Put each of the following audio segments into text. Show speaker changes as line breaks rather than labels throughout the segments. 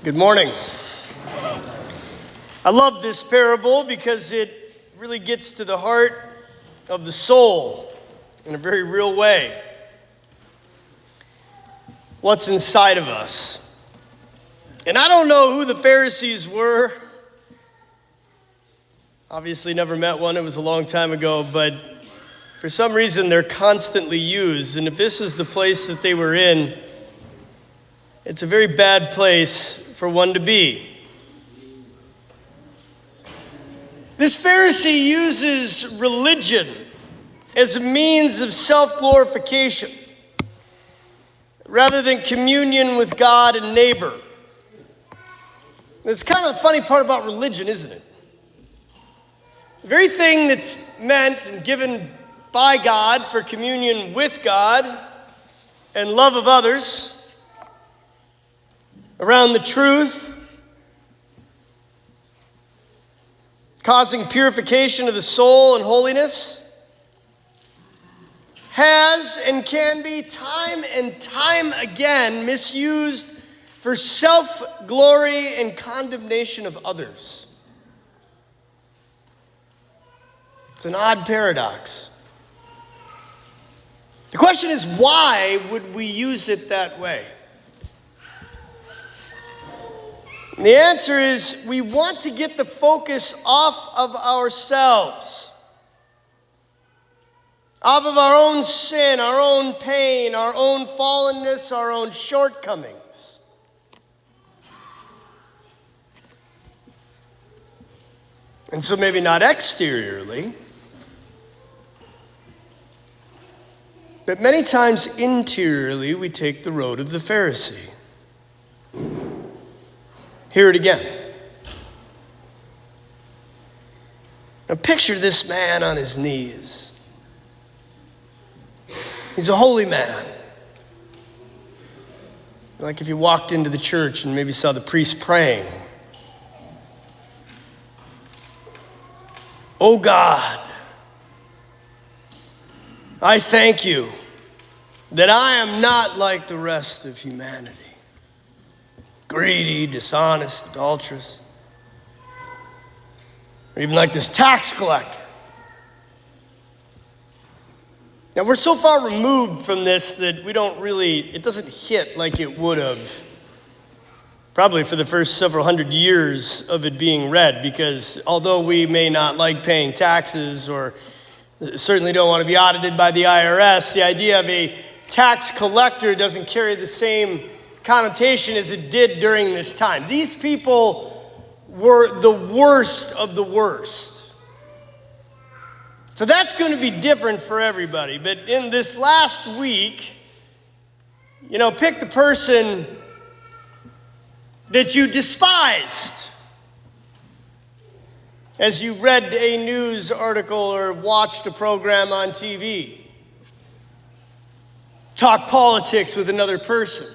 Good morning. I love this parable because it really gets to the heart of the soul in a very real way. What's inside of us. And I don't know who the Pharisees were. Obviously never met one, it was a long time ago, but for some reason they're constantly used. And if this is the place that they were in, it's a very bad place for one to be. This Pharisee uses religion as a means of self-glorification rather than communion with God and neighbor. It's kind of the funny part about religion, isn't it? The very thing that's meant and given by God for communion with God and love of others, around the truth, causing purification of the soul and holiness, has and can be time and time again misused for self-glory and condemnation of others. It's an odd paradox. The question is, why would we use it that way? And the answer is, we want to get the focus off of ourselves, off of our own sin, our own pain, our own fallenness, our own shortcomings. And so maybe not exteriorly, but many times interiorly we take the road of the Pharisee. Hear it again. Now picture this man on his knees. He's a holy man. Like if you walked into the church and maybe saw the priest praying. Oh God, I thank you that I am not like the rest of humanity. Greedy, dishonest, adulterous. Or even like this tax collector. Now we're so far removed from this that it doesn't hit like it would have probably for the first several hundred years of it being read, because although we may not like paying taxes or certainly don't want to be audited by the IRS, the idea of a tax collector doesn't carry the same connotation as it did during this time. These people were the worst of the worst. So that's going to be different for everybody. But in this last week, pick the person that you despised as you read a news article or watched a program on TV. Talk politics with another person.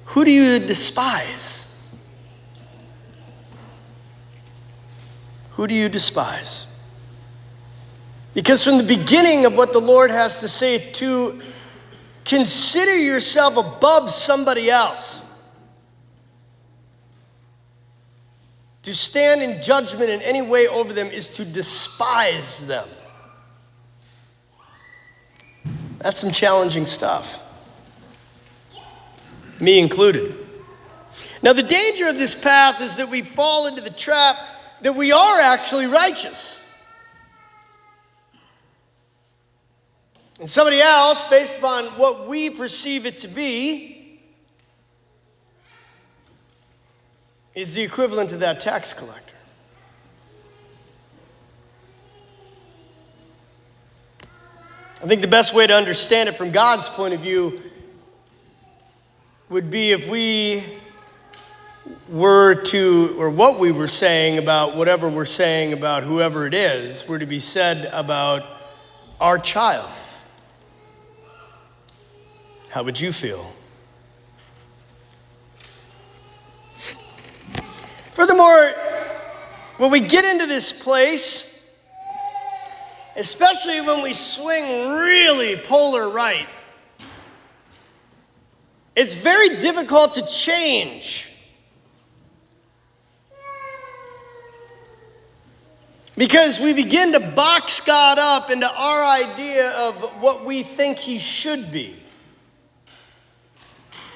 Who do you despise? Who do you despise? Because from the beginning of what the Lord has to say, to consider yourself above somebody else, to stand in judgment in any way over them, is to despise them. That's some challenging stuff. Me included. Now, the danger of this path is that we fall into the trap that we are actually righteous. And somebody else, based upon what we perceive it to be, is the equivalent of that tax collector. I think the best way to understand it from God's point of view would be if we were to, or what we were saying about whatever we're saying about whoever it is, were to be said about our child. How would you feel? Furthermore, when we get into this place especially when we swing really polar right, it's very difficult to change. Because we begin to box God up into our idea of what we think he should be.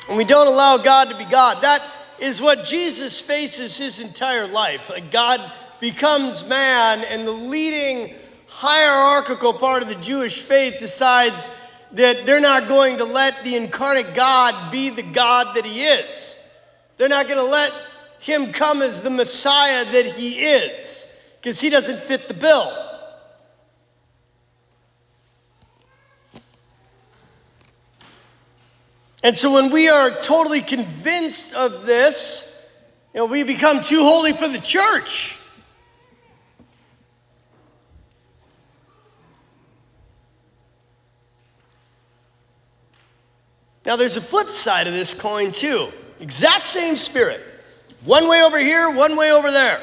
And we don't allow God to be God. That is what Jesus faces his entire life. Like God becomes man, and the leading hierarchical part of the Jewish faith decides that they're not going to let the incarnate God be the God that he is. They're not going to let him come as the Messiah that he is, because he doesn't fit the bill. And so when we are totally convinced of this, we become too holy for the church. Now there's a flip side of this coin too. Exact same spirit. One way over here, one way over there.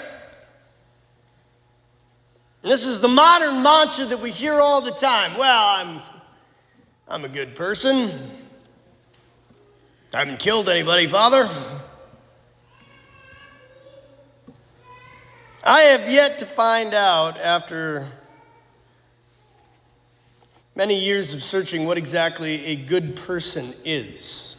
And this is the modern mantra that we hear all the time. Well, I'm a good person. I haven't killed anybody, Father. I have yet to find out, after many years of searching, what exactly a good person is.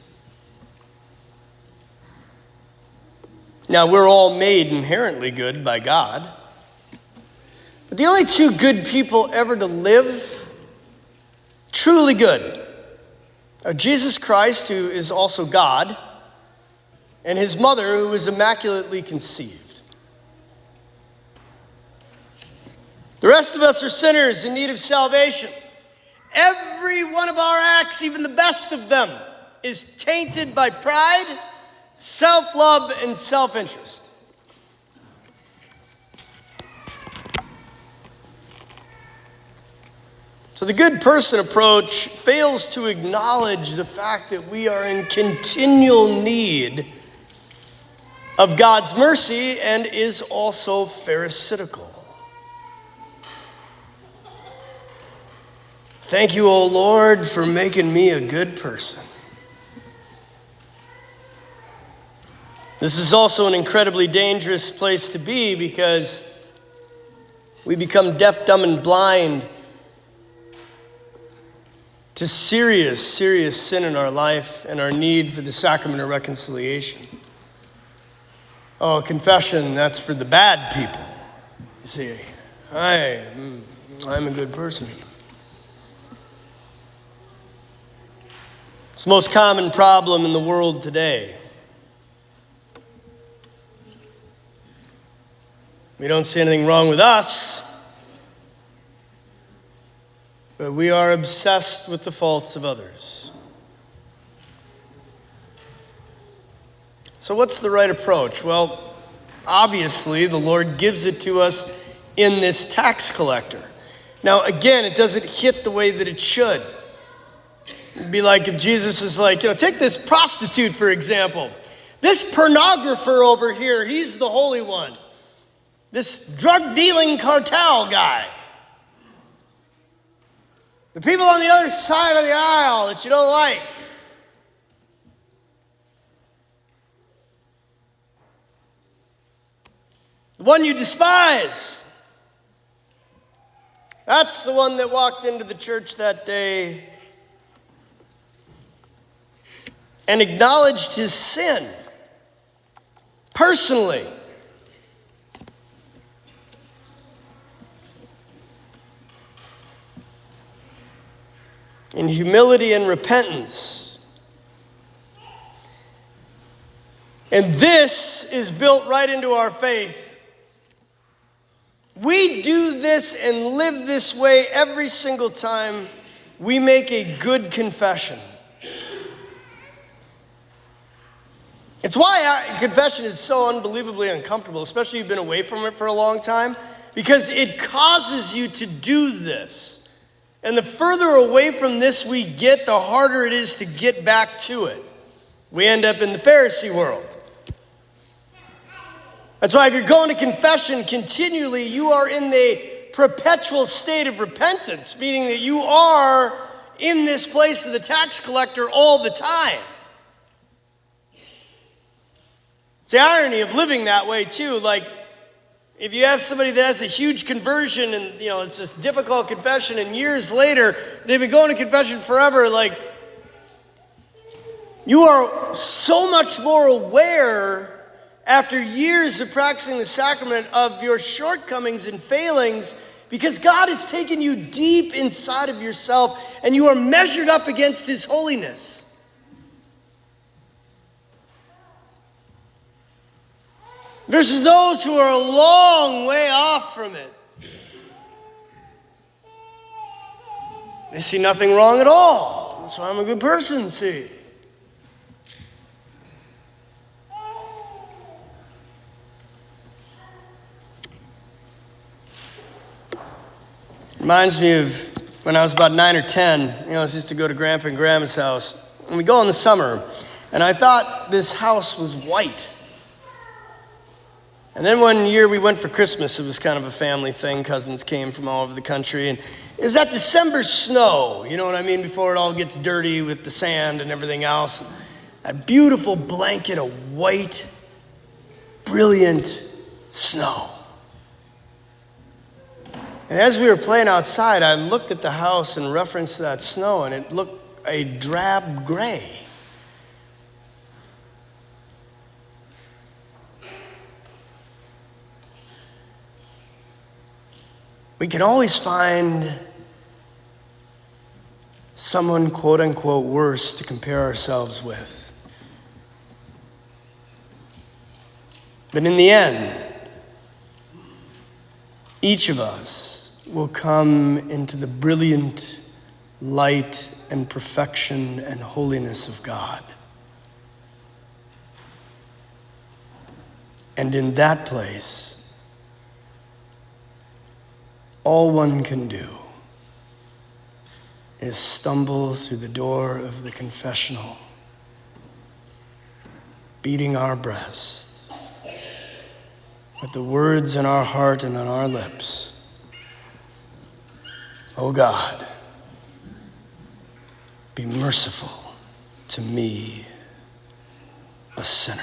Now, we're all made inherently good by God. But the only two good people ever to live, truly good, are Jesus Christ, who is also God, and his mother, who was immaculately conceived. The rest of us are sinners in need of salvation. Every one of our acts, even the best of them, is tainted by pride, self-love, and self-interest. So the good person approach fails to acknowledge the fact that we are in continual need of God's mercy and is also pharisaical. Thank you, O Lord, for making me a good person. This is also an incredibly dangerous place to be, because we become deaf, dumb, and blind to serious, serious sin in our life and our need for the sacrament of reconciliation. Oh, confession, that's for the bad people. You see, I'm a good person. It's the most common problem in the world today. We don't see anything wrong with us, but we are obsessed with the faults of others. So what's the right approach? Well, obviously, the Lord gives it to us in this tax collector. Now, again, it doesn't hit the way that it should. It'd be like if Jesus is like, take this prostitute, for example. This pornographer over here, he's the holy one. This drug-dealing cartel guy. The people on the other side of the aisle that you don't like. The one you despise. That's the one that walked into the church that day and acknowledged his sin personally. In humility and repentance. And this is built right into our faith. We do this and live this way every single time we make a good confession. It's why confession is so unbelievably uncomfortable, especially if you've been away from it for a long time, because it causes you to do this. And the further away from this we get, the harder it is to get back to it. We end up in the Pharisee world. That's why if you're going to confession continually, you are in the perpetual state of repentance, meaning that you are in this place of the tax collector all the time. It's the irony of living that way too. Like, if you have somebody that has a huge conversion and, it's this difficult confession, and years later, they've been going to confession forever, like, you are so much more aware after years of practicing the sacrament of your shortcomings and failings, because God has taken you deep inside of yourself and you are measured up against his holiness. Versus those who are a long way off from it. They see nothing wrong at all. That's why I'm a good person, see. Reminds me of when I was about 9 or 10. I used to go to Grandpa and Grandma's house. And we go in the summer. And I thought this house was white. And then one year we went for Christmas. It was kind of a family thing. Cousins came from all over the country. And it was that December snow. You know what I mean? Before it all gets dirty with the sand and everything else. That beautiful blanket of white, brilliant snow. And as we were playing outside, I looked at the house in reference to that snow, and it looked a drab gray. We can always find someone, quote unquote, worse to compare ourselves with. But in the end, each of us will come into the brilliant light and perfection and holiness of God. And in that place, all one can do is stumble through the door of the confessional, beating our breast with the words in our heart and on our lips. Oh God, be merciful to me, a sinner.